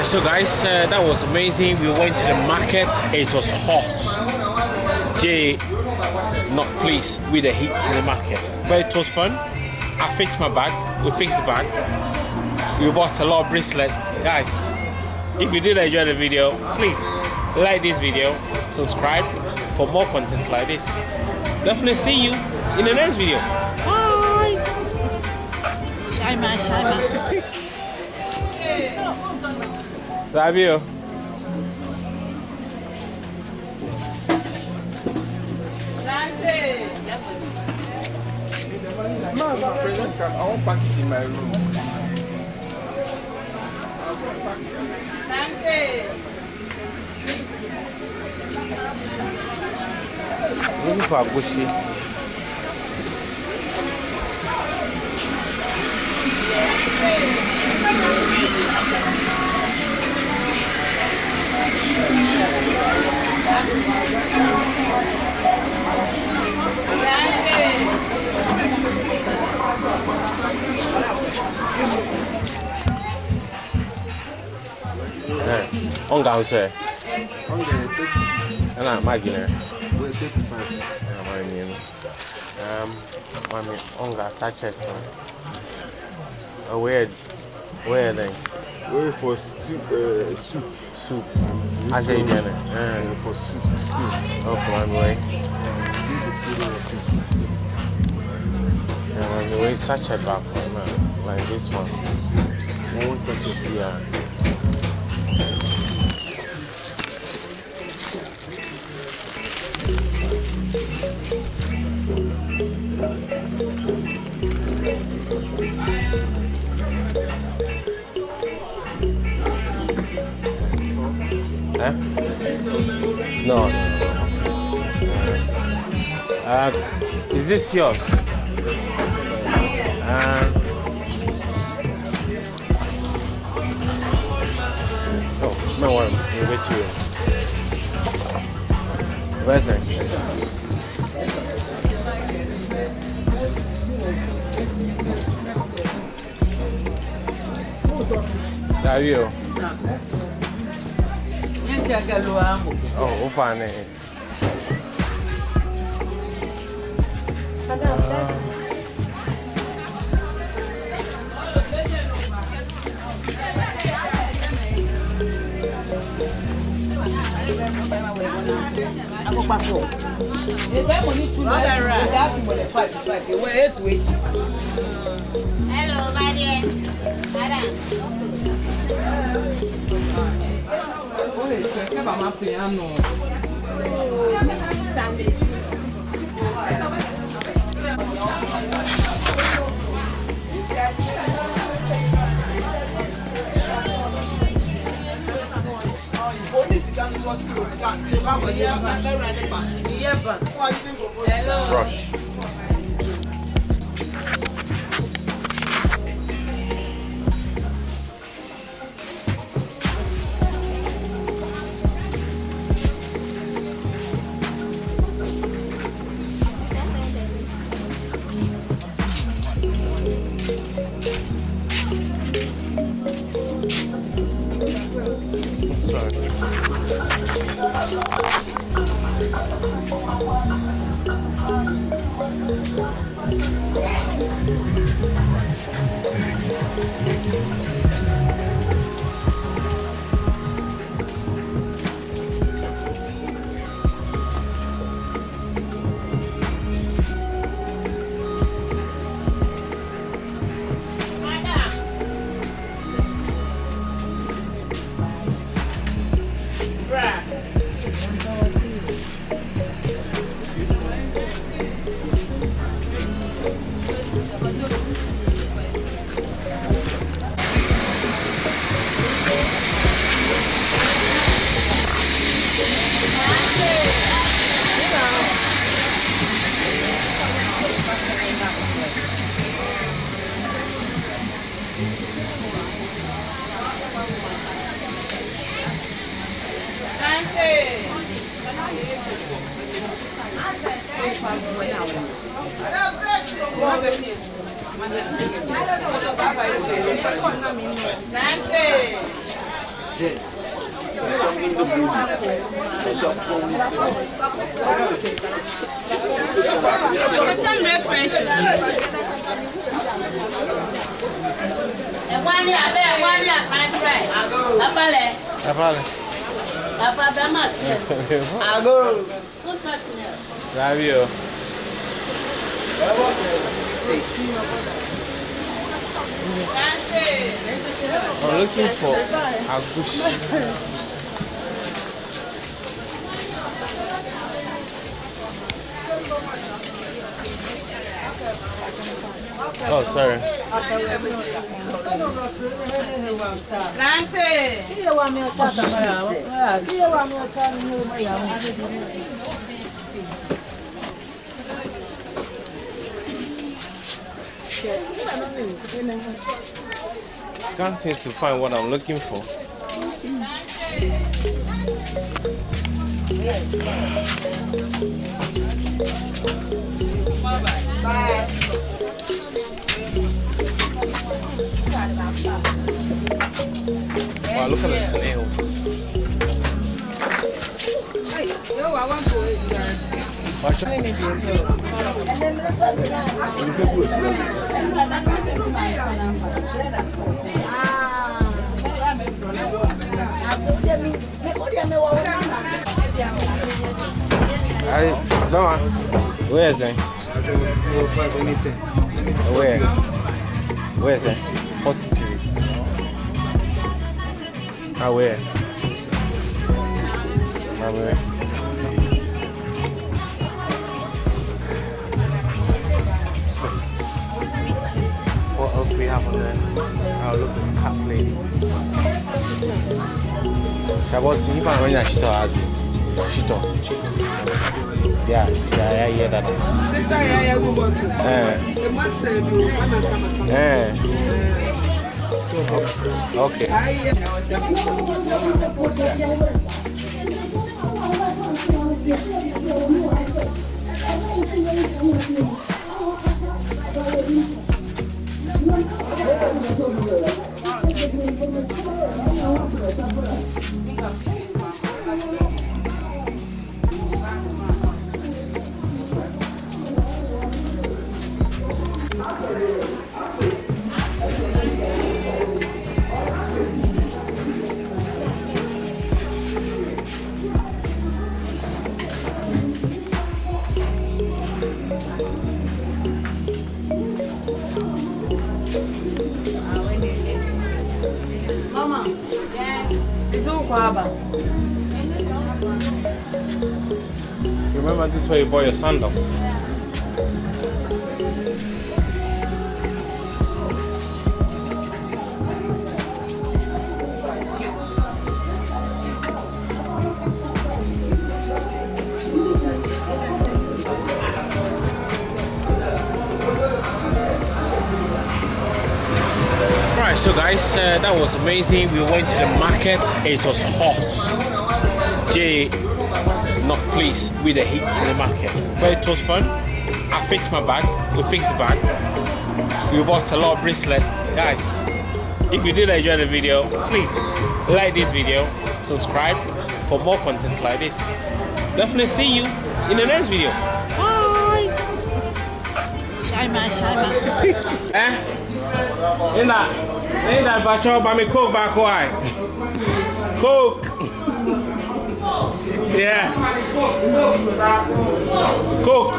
Alright, so guys, that was amazing. We went to the market. It was hot. Jay, not pleased with the heat in the market, but it was fun. I fixed my bag. We fixed the bag. We bought a lot of bracelets. Guys, if you did enjoy the video, please like this video, subscribe for more content like this. Definitely see you in the next video. Bye. Shima. Love you. I want package in my room. Looking for a bushy. On down, sir. On the 36. And I'm marginal. We're 35. Mommy, on got sachet. Where then? We're for soup. Soup. I say dinner. For soup. Oh, for my way. And the way sachet back, like this one. One sachet. Yeah. Eh? No. Is this yours? Oh, no one. We'll get you. Where's it? How are you? Oh, open it. Hello, my dear. Brush. I'm looking for agushi. Oh, sorry. Can't seem to find what I'm looking for. Wow, look at the snails. Where is it? Where? Where is it? 40 series. Ah, where? Ah, where? What else we have on there? Oh, look, this cat lady. I was seeing if I'm going to Shito as Shito. Yeah, that. Okay. Mama, it's all Kwaba. Remember, this is where you buy your sandals. Alright, so guys, that was amazing. We went to the market. It was hot. Jay, not pleased with the heat in the market, but it was fun. I fixed my bag. We fixed the bag. We bought a lot of bracelets. Guys, if you did enjoy the video, please like this video, subscribe for more content like this. Definitely see you in the next video. Bye. Shaima. In that bacho by me coke back why? Coke. Yeah. Coke.